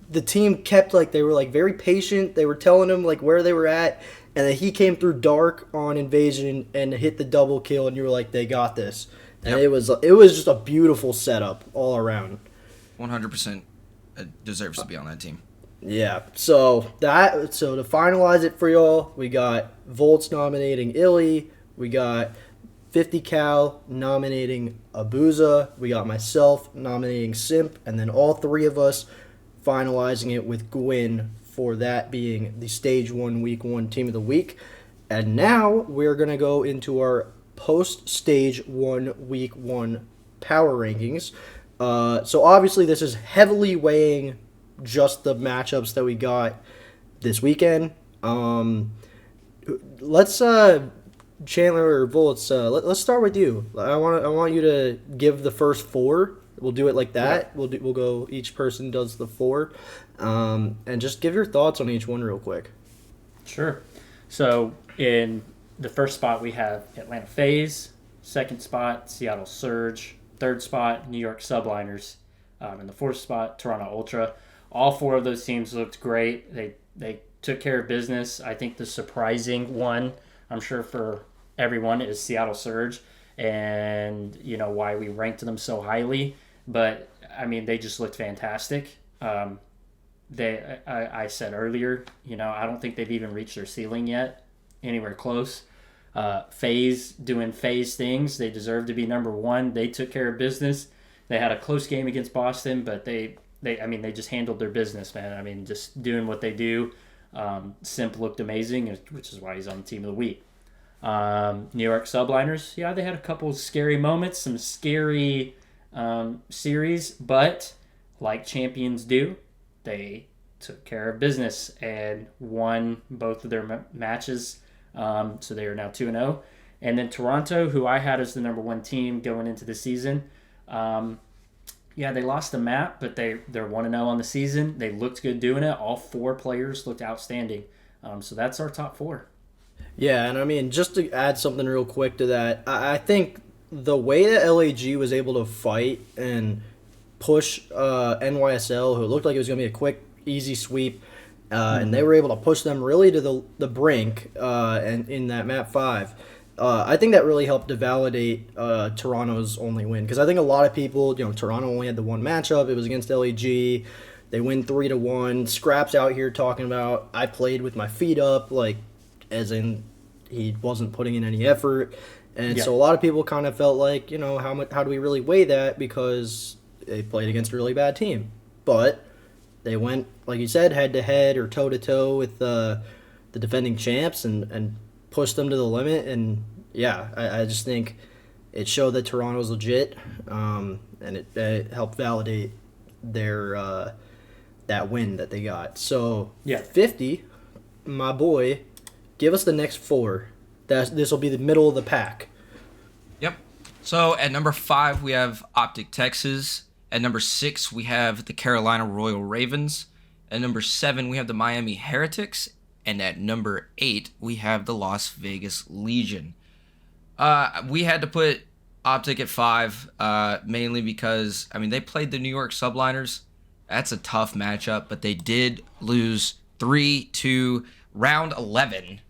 S1: the team kept they were very patient. They were telling him where they were at, and then he came through dark on invasion and hit the double kill, and you were like, they got this. And it was just a beautiful setup all around.
S3: 100% deserves to be on that team.
S1: Yeah. So to finalize it for y'all, we got Volts nominating illey, we got 50 Cal nominating Abuza. We got myself nominating Simp. And then all 3 of us finalizing it with Gwyn for that being the Stage 1 Week 1 Team of the Week. And now we're going to go into our post-Stage 1 Week 1 power rankings. So obviously this is heavily weighing just the matchups that we got this weekend. Let's... Chandler or Volts, let's start with you. I want you to give the first 4. We'll do it like that. Yeah. We'll go. Each person does the 4, and just give your thoughts on each one real quick.
S2: Sure. So in the first spot we have Atlanta FaZe, second spot Seattle Surge, third spot New York Subliners, in the fourth spot Toronto Ultra. All 4 of those teams looked great. They took care of business. I think the surprising one, I'm sure for everyone, is Seattle Surge, and why we ranked them so highly. But I mean, they just looked fantastic. I said earlier, I don't think they've even reached their ceiling yet, anywhere close. FaZe doing FaZe things. They deserve to be number 1. They took care of business. They had a close game against Boston, but they just handled their business, man. I mean, just doing what they do. Simp looked amazing, which is why he's on the Team of the Week. New York Subliners, they had a couple of scary moments, some scary series, but like champions do, they took care of business and won both of their matches. So they are now 2-0. And then Toronto, who I had as the number 1 team going into the season, they lost the map, but they're 1-0 on the season. They looked good doing it. All 4 players looked outstanding. So that's our top 4.
S1: Yeah, and I mean, just to add something real quick to that, I think the way that LAG was able to fight and push NYSL, who looked like it was going to be a quick, easy sweep, and they were able to push them really to the brink and in that map 5. I think that really helped to validate Toronto's only win, because I think a lot of people, Toronto only had the 1 matchup. It was against LAG. They win 3-1. Scraps out here talking about, I played with my feet up, as in he wasn't putting in any effort. And so a lot of people kind of felt like, how do we really weigh that, because they played against a really bad team. But they went, like you said, head-to-head or toe-to-toe with the defending champs and pushed them to the limit. And, I just think it showed that Toronto's legit, and it helped validate their that win that they got. So
S2: Yeah.
S1: 50, my boy, give us the next 4. This will be the middle of the pack.
S3: Yep. So at number 5 we have Optic Texas. At number 6 we have the Carolina Royal Ravens. At number 7 we have the Miami Heretics. And at number 8 we have the Las Vegas Legion. We had to put Optic at 5, mainly because, I mean, they played the New York Subliners. That's a tough matchup, but they did lose 3-2 round 11.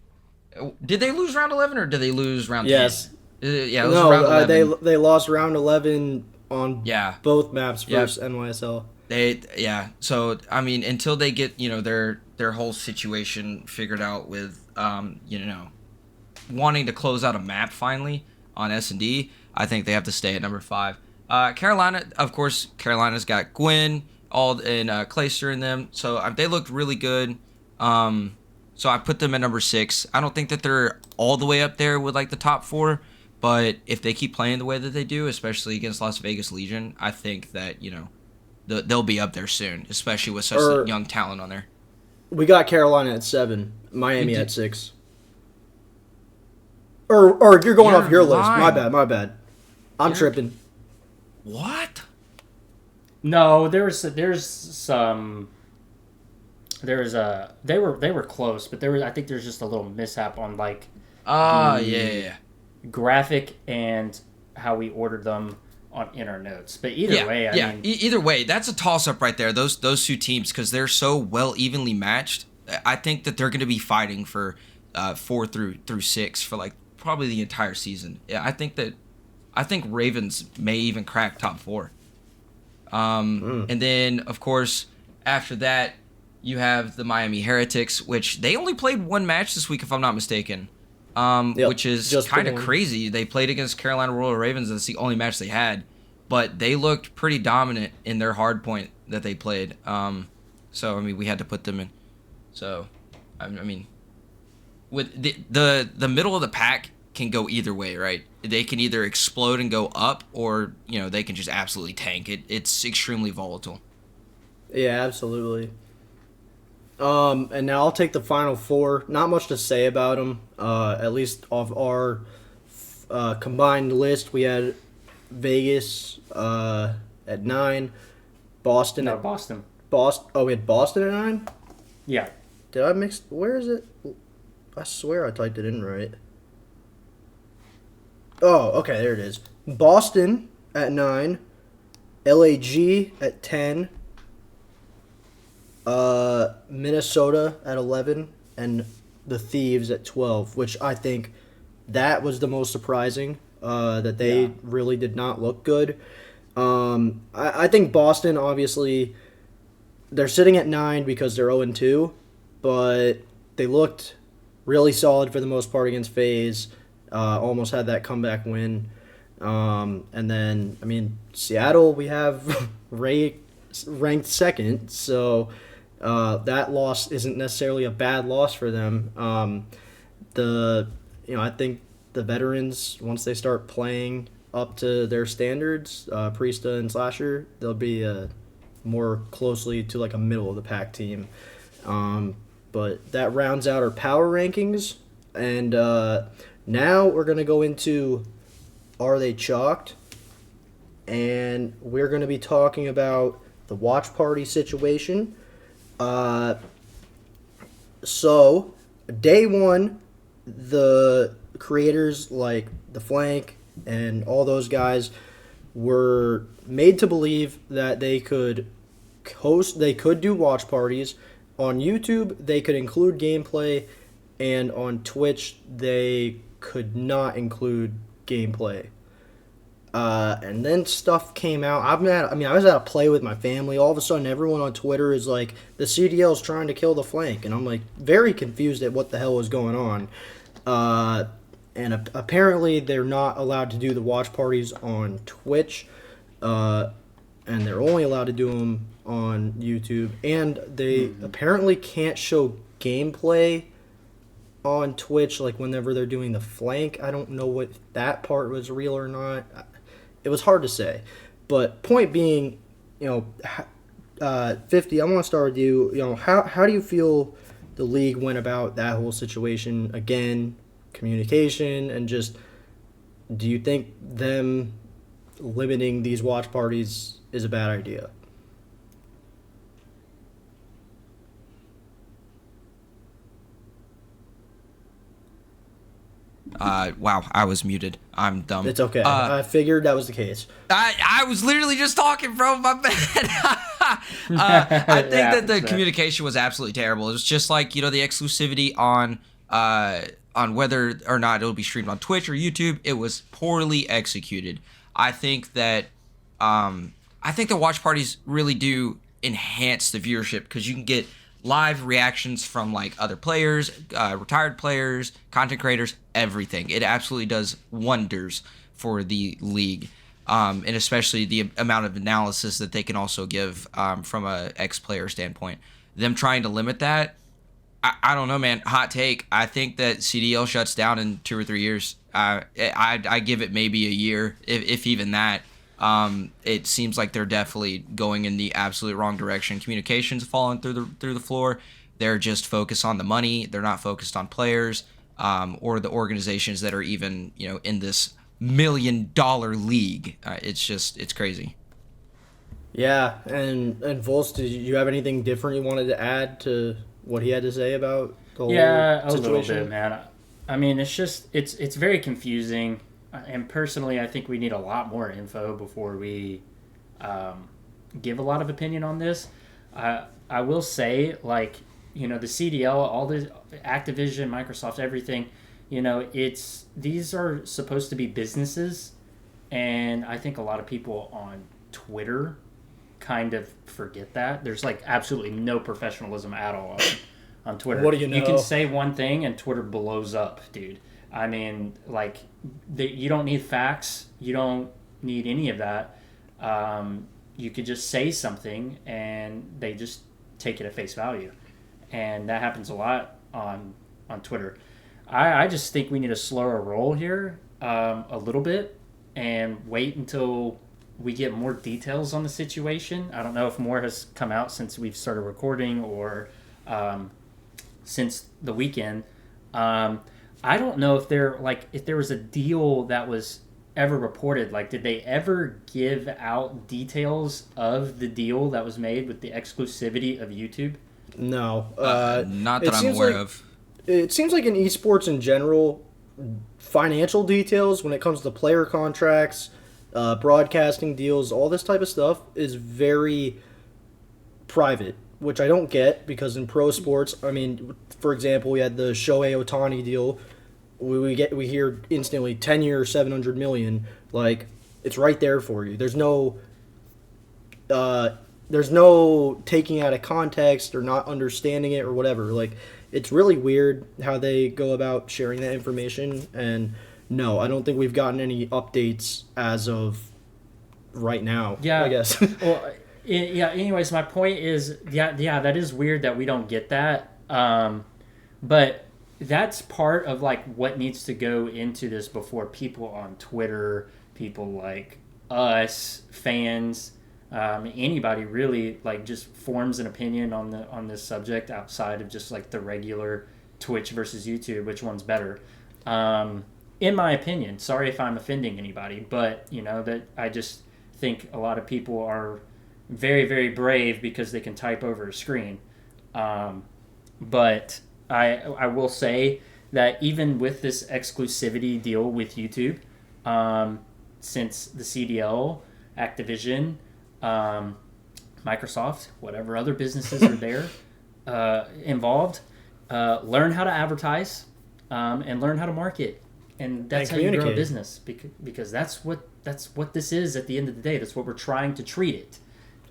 S3: Did they lose round 11 or did they lose round 10?
S1: Yes.
S3: Yeah, it was round 11.
S1: They lost round 11 on
S3: Yeah.
S1: both maps versus NYSL.
S3: So I mean, until they get, you know, their whole situation figured out with you know, wanting to close out a map finally on S&D, I think they have to stay at number 5. Carolina, of course, Carolina's got Gwyn, and Clayster in them, so they looked really good. So I put them at number 6. I don't think that they're all the way up there with like the top 4, but if they keep playing the way that they do, especially against Las Vegas Legion, I think that, you know, they'll be up there soon, especially with such young talent on there.
S1: We got Carolina at 7, Miami at 6. Or you're going off your list. My bad. I'm tripping.
S3: What?
S2: No, they were close, but I think there's just a little mishap on like graphic and how we ordered them in our notes. But either way, I mean,
S3: either way, that's a toss up right there. Those two teams, because they're so well evenly matched. I think that they're going to be fighting for 4 through 6 for like probably the entire season. Yeah, I think Ravens may even crack top 4. And then of course after that you have the Miami Heretics, which they only played one match this week if I'm not mistaken. Which is kind of crazy. They played against Carolina Royal Ravens. That's the only match they had, but they looked pretty dominant in their hard point that they played. So I mean, we had to put them in. So I mean, with the middle of the pack can go either way, right? They can either explode and go up, or, you know, they can just absolutely tank it. It's extremely volatile.
S1: Yeah, absolutely. And now I'll take the final 4. Not much to say about them. At least off our combined list, we had Vegas at 9, Boston.
S2: No, Boston.
S1: Oh, we had Boston at 9?
S2: Yeah.
S1: Did I mix? Where is it? I swear I typed it in right. Oh, okay, there it is. Boston at 9, LAG at 10, Minnesota at 11, and the Thieves at 12, which I think that was the most surprising, that they really did not look good. I think Boston, obviously, they're sitting at 9 because they're 0-2, but they looked really solid for the most part against FaZe. Almost had that comeback win. And then, I mean, Seattle, we have ranked second, so that loss isn't necessarily a bad loss for them. I think the veterans, once they start playing up to their standards, Priesta and Slasher, they'll be more closely to like a middle of the pack team. But that rounds out our power rankings, and now we're going to go into Are They Chalked? And we're going to be talking about the watch party situation. So, day 1, the creators like The Flank and all those guys were made to believe that they could do watch parties. On YouTube, they could include gameplay, and on Twitch, they could not include gameplay. And then stuff came out. I was at a play with my family. All of a sudden, everyone on Twitter is like, the CDL is trying to kill the Flank. And I'm like, very confused at what the hell was going on. And apparently, they're not allowed to do the watch parties on Twitch. And they're only allowed to do them on YouTube. And they apparently can't show gameplay on Twitch, like whenever they're doing the Flank. I don't know what that part was real or not. It was hard to say. But point being, 50, I want to start with you. You know, how do you feel the league went about that whole situation? Again, communication, and just do you think them limiting these watch parties is a bad idea?
S3: Wow, I was muted. I'm dumb.
S1: It's okay. I figured that was the case.
S3: I was literally just talking, bro. My bad. I think that the communication was absolutely terrible. It was just like, you know, the exclusivity on whether or not it'll be streamed on Twitch or YouTube. It was poorly executed. I think that the watch parties really do enhance the viewership because you can get live reactions from like other players, retired players, content creators, everything. It absolutely does wonders for the league, and especially the amount of analysis that they can also give from a ex-player standpoint. Them trying to limit that, I don't know, man. Hot take. I think that CDL shuts down in 2 or 3 years. I give it maybe a year, if even that. It seems like they're definitely going in the absolute wrong direction. Communication's falling through the floor. They're just focused on the money. They're not focused on players, or the organizations that are even, you know, in this $1 million league. It's crazy.
S1: Yeah, and Volz, did you have anything different you wanted to add to what he had to say about the whole situation?
S2: A little bit, man. I mean, it's very confusing. And personally, I think we need a lot more info before we give a lot of opinion on this. I will say, like, you know, the CDL, all the Activision, Microsoft, everything, you know, these are supposed to be businesses, and I think a lot of people on Twitter kind of forget that. There's like absolutely no professionalism at all on Twitter.
S1: What do you know?
S2: You can say one thing and Twitter blows up, dude. I mean, like, you don't need facts. You don't need any of that. You could just say something, and they just take it at face value. And that happens a lot on Twitter. I just think we need a slower roll here, a little bit, and wait until we get more details on the situation. I don't know if more has come out since we've started recording or since the weekend. I don't know if if there was a deal that was ever reported. Like, did they ever give out details of the deal that was made with the exclusivity of YouTube?
S1: No.
S3: Not that I'm aware of.
S1: It seems like in esports in general, financial details when it comes to player contracts, broadcasting deals, all this type of stuff is very private, which I don't get because in pro sports, I mean, for example, we had the Shohei Ohtani deal. We hear instantly 10 years, $700 million. Like, it's right there for you. There's no taking out of context or not understanding it or whatever. Like, it's really weird how they go about sharing that information. And no, I don't think we've gotten any updates as of right now.
S2: Yeah,
S1: I guess.
S2: Well, yeah. Anyways, my point is, yeah, that is weird that we don't get that. But that's part of like what needs to go into this before people on Twitter, people like us, fans, anybody really like just forms an opinion on this subject outside of just like the regular Twitch versus YouTube, which one's better. In my opinion, sorry if I'm offending anybody, but you know that I just think a lot of people are very, very brave because they can type over a screen. But I will say that even with this exclusivity deal with YouTube, since the CDL, Activision, Microsoft, whatever other businesses are there involved, learn how to advertise and learn how to market. And that's how you grow a business, because that's what this is at the end of the day. That's what we're trying to treat it.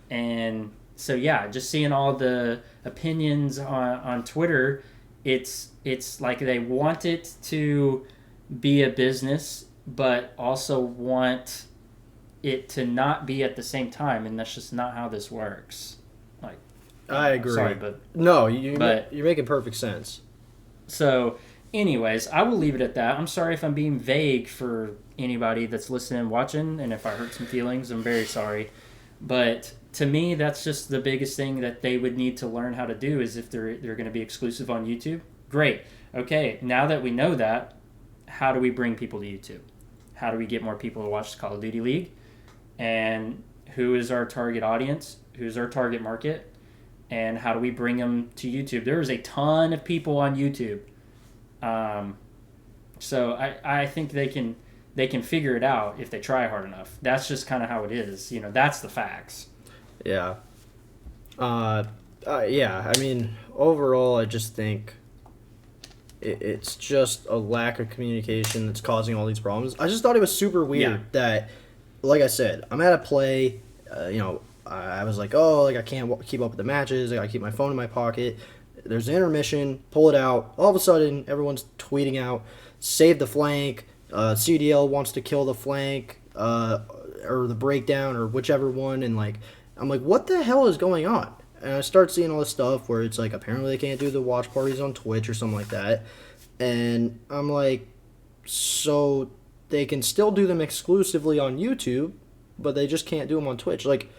S2: And so, yeah, just seeing all the opinions on Twitter, it's like they want it to be a business, but also want it to not be at the same time, and that's just not how this works. Like,
S1: I agree.
S2: Sorry, but
S1: no, you're making perfect sense.
S2: So, anyways, I will leave it at that. I'm sorry if I'm being vague for anybody that's listening and watching, and if I hurt some feelings, I'm very sorry. But to me, that's just the biggest thing that they would need to learn how to do is if they're going to be exclusive on YouTube. Great. Okay, now that we know that, how do we bring people to YouTube? How do we get more people to watch the Call of Duty League? And who is our target audience? Who's our target market? And how do we bring them to YouTube? There is a ton of people on YouTube. So I think they can figure it out if they try hard enough. That's just kind of how it is. That's the facts.
S1: Yeah. Yeah, I mean, overall, I just think it's just a lack of communication that's causing all these problems. I just thought it was super weird that, like I said, I'm at a play, I was like, I can't keep up with the matches. I gotta keep my phone in my pocket. There's an intermission, pull it out. All of a sudden, everyone's tweeting out, save the flank, CDL wants to kill the flank, or the breakdown, or whichever one, and I'm like, what the hell is going on? And I start seeing all this stuff where it's like, apparently they can't do the watch parties on Twitch or something like that. And I'm like, so they can still do them exclusively on YouTube, but they just can't do them on Twitch. Like,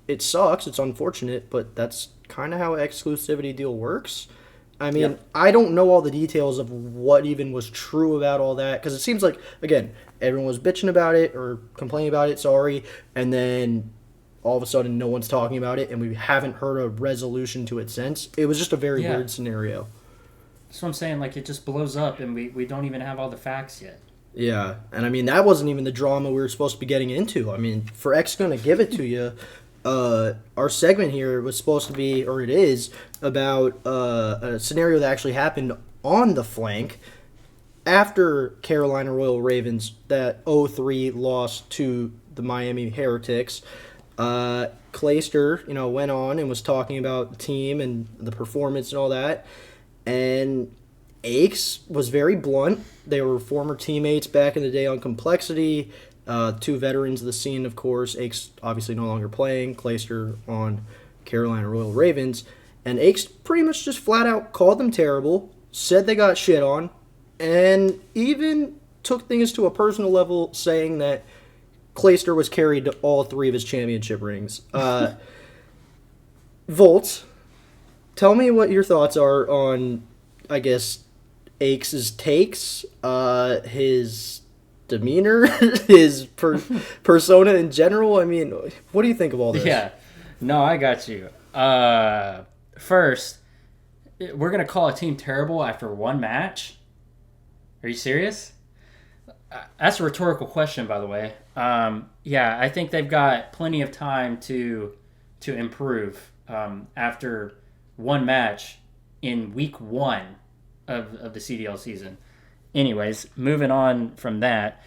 S1: it sucks, it's unfortunate, but that's kind of how an exclusivity deal works. I mean, I don't know all the details of what even was true about all that, because it seems like, again, everyone was bitching about it or complaining about it, and then all of a sudden no one's talking about it, and we haven't heard a resolution to it since. It was just a very weird scenario.
S2: That's what I'm saying, it just blows up, and we don't even have all the facts yet.
S1: Yeah, and I mean, that wasn't even the drama we were supposed to be getting into. I mean, for X going to give it to you, our segment here was supposed to be, or it is, about a scenario that actually happened on the flank after Carolina Royal Ravens, that 0-3 loss to the Miami Heretics. Clayster, went on and was talking about the team and the performance and all that. And Aches was very blunt. They were former teammates back in the day on Complexity. Two veterans of the scene, of course. Aches obviously no longer playing. Clayster on Carolina Royal Ravens. And Aches pretty much just flat out called them terrible, said they got shit on, and even took things to a personal level, saying that Clayster was carried to all 3 of his championship rings. Volt, tell me what your thoughts are on, I guess, Aches' takes, his demeanor, his persona in general. I mean, what do you think of all this?
S2: Yeah, no, I got you. First, we're going to call a team terrible after one match? Are you serious? That's a rhetorical question, by the way. Yeah, I think they've got plenty of time to improve after one match in week 1 of the CDL season. Anyways, moving on from that,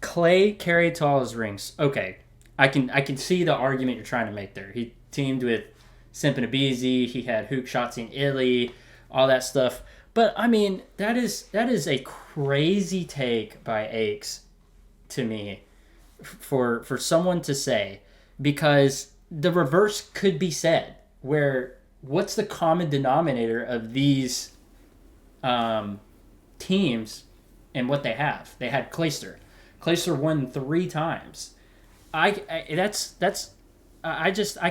S2: Clay carried to all his rings. Okay, I can see the argument you're trying to make there. He teamed with Simpanabizi, he had Hook Shotzi and Illey, all that stuff. But I mean, that is a crazy take by Aches to me for someone to say, because the reverse could be said. Where what's the common denominator of these teams and what they have? They had Clayster. Clayster won 3 times. I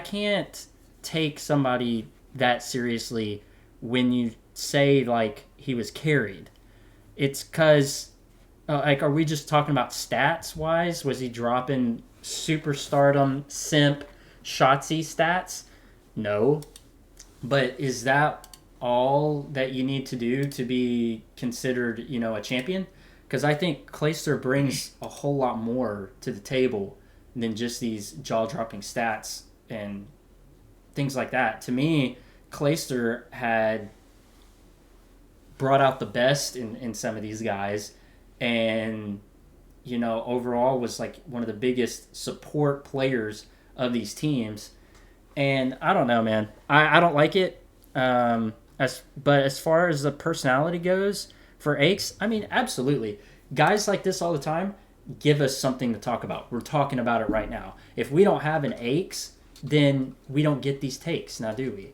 S2: can't take somebody that seriously when you say he was carried. It's because are we just talking about stats wise? Was he dropping superstardom simp Shotzi stats? No. But is that all that you need to do to be considered, a champion? Because I think Clayster brings a whole lot more to the table than just these jaw-dropping stats and things like that. To me, Clayster had brought out the best in some of these guys, and overall was one of the biggest support players of these teams. And I don't know, man, I don't like it. But as far as the personality goes for Aches, I mean, absolutely, guys like this all the time give us something to talk about. We're talking about it right now. If we don't have an Aches, then we don't get these takes, now do we?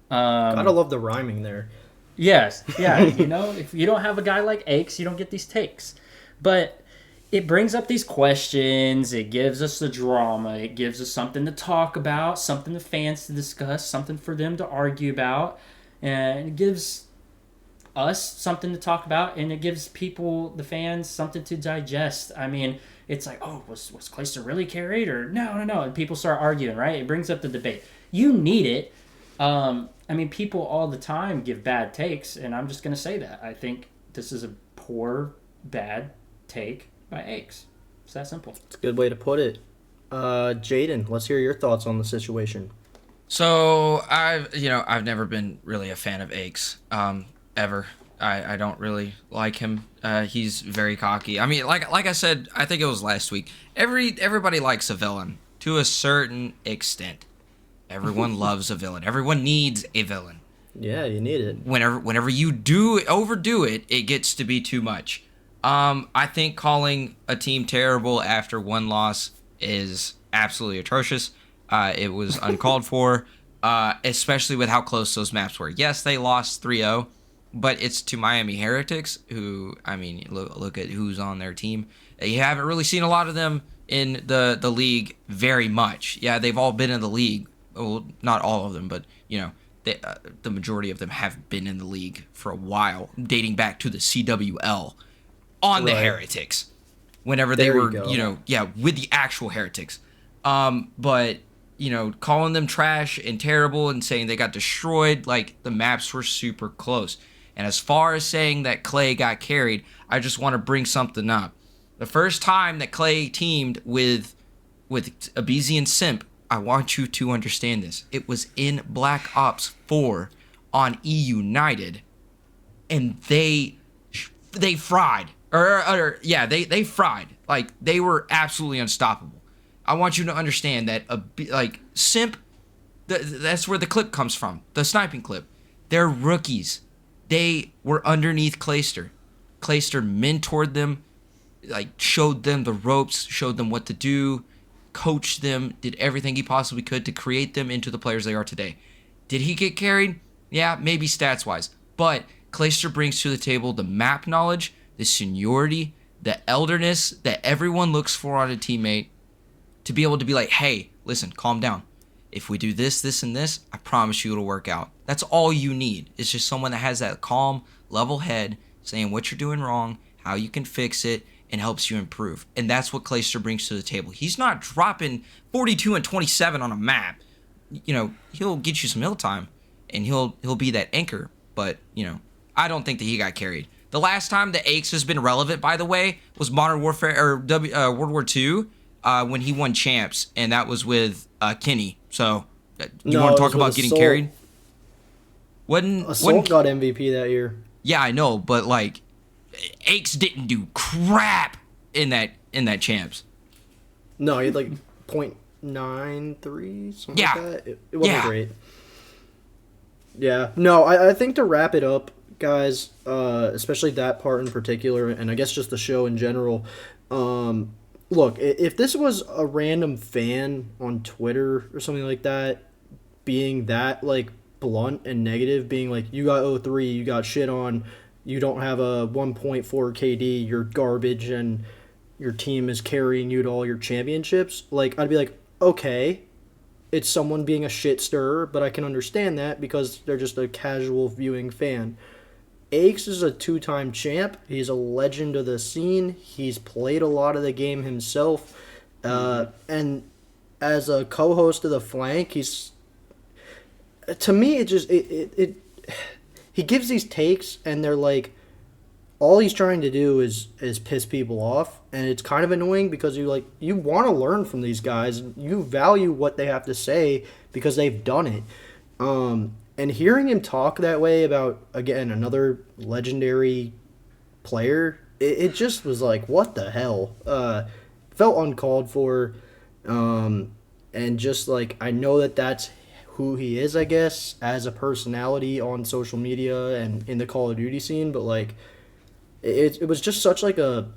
S1: Gotta love the rhyming there.
S2: Yes, yeah. If you don't have a guy like Aches, you don't get these takes. But it brings up these questions. It gives us the drama. It gives us something to talk about, something the fans to discuss, something for them to argue about, and it gives us something to talk about, and it gives people, the fans, something to digest. I mean, it's like, oh, was Clayster really carried, or no, and people start arguing, right? It brings up the debate. You need it. I mean, people all the time give bad takes, and I'm just gonna say that I think this is a poor, bad take by Aches. It's that simple.
S1: It's a good way to put it. Jaden, let's hear your thoughts on the situation.
S3: So I've never been really a fan of Aches, ever. I don't really like him. He's very cocky. I mean, like I said, I think it was last week. Everybody likes a villain to a certain extent. Everyone loves a villain. Everyone needs a villain.
S1: Yeah, you need it.
S3: Whenever you overdo it, it gets to be too much. I think calling a team terrible after one loss is absolutely atrocious. It was uncalled for, especially with how close those maps were. Yes, they lost 3-0, but it's to Miami Heretics, who, I mean, look at who's on their team. You haven't really seen a lot of them in the league very much. Yeah, they've all been in the league. Well, not all of them, but, the majority of them have been in the league for a while, dating back to the CWL. On the Heretics, whenever they were, with the actual Heretics. But, calling them trash and terrible and saying they got destroyed, like, the maps were super close. And as far as saying that Clay got carried, I just want to bring something up. The first time that Clay teamed with Abizi and Simp, I want you to understand this. It was in Black Ops 4 on E United, and they fried. They fried. Like, they were absolutely unstoppable. I want you to understand that, Simp, that's where the clip comes from, the sniping clip. They're rookies. They were underneath Clayster. Clayster mentored them, showed them the ropes, showed them what to do, coached them, did everything he possibly could to create them into the players they are today. Did he get carried? Yeah, maybe stats-wise. But Clayster brings to the table the map knowledge, the seniority, the elderness that everyone looks for on a teammate, to be able to be like, hey, listen, calm down. If we do this, this, and this, I promise you it'll work out. That's all you need. It's just someone that has that calm, level head, saying what you're doing wrong, how you can fix it, and helps you improve. And that's what Clayster brings to the table. He's not dropping 42 and 27 on a map. He'll get you some hill time, and he'll be that anchor. But, I don't think that he got carried. The last time that Aches has been relevant, by the way, was Modern Warfare or World War II, when he won champs, and that was with Kenny. So, you want to talk about getting carried?
S1: Assault got MVP that year.
S3: Yeah, I know, but Aches didn't do crap in that champs.
S1: No, he had .93, something like that. It wasn't great. Yeah. No, I think to wrap it up, guys, especially that part in particular, and I guess just the show in general, look, if this was a random fan on Twitter or something like that, being that, blunt and negative, being like, you got 0-3, you got shit on, you don't have a 1.4 KD, you're garbage, and your team is carrying you to all your championships, I'd be like, okay, it's someone being a shit stirrer, but I can understand that because they're just a casual viewing fan. Aches is a 2-time champ. He's a legend of the scene. He's played a lot of the game himself. And as a co-host of The Flank, to me, he gives these takes, and they're all he's trying to do is piss people off, and it's kind of annoying because you want to learn from these guys. You value what they have to say because they've done it. And hearing him talk that way about, again, another legendary player, it just was what the hell? Felt uncalled for. And just, I know that that's who he is, I guess, as a personality on social media and in the Call of Duty scene. But, it was just such, I don't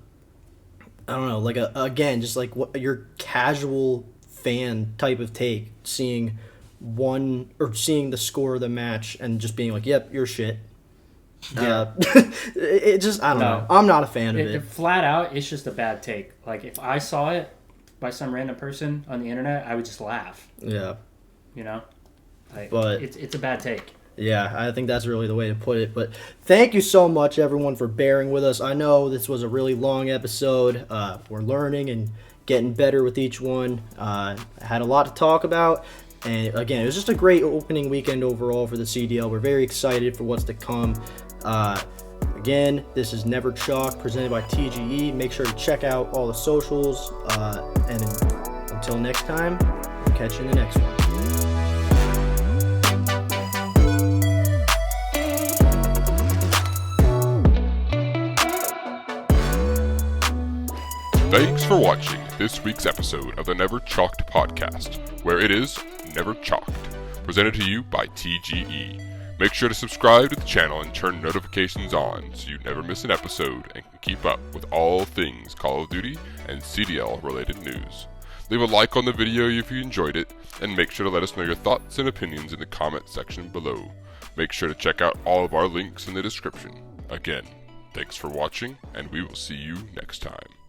S1: know, again, just what your casual fan type of take, seeing the score of the match and just being yep, you're shit. Yeah. It just, I don't know. I'm not a fan of it.
S2: Flat out, it's just a bad take. Like, if I saw it by some random person on the internet, I would just laugh.
S1: Yeah.
S2: You know? Like,
S1: but
S2: it's a bad take.
S1: Yeah, I think that's really the way to put it. But thank you so much, everyone, for bearing with us. I know this was a really long episode. We're learning and getting better with each one. I had a lot to talk about. And again, it was just a great opening weekend overall for the CDL. We're very excited for what's to come. Again, this is Never Chalk, presented by TGE. Make sure to check out all the socials. And until next time, we'll catch you in the next one.
S4: Thanks for watching this week's episode of the Never Chalked podcast, where it is Never Chalked, presented to you by TGE. Make sure to subscribe to the channel and turn notifications on so you never miss an episode and can keep up with all things Call of Duty and CDL related news. Leave a like on the video if you enjoyed it, and make sure to let us know your thoughts and opinions in the comment section below. Make sure to check out all of our links in the description. Again, thanks for watching, and we will see you next time.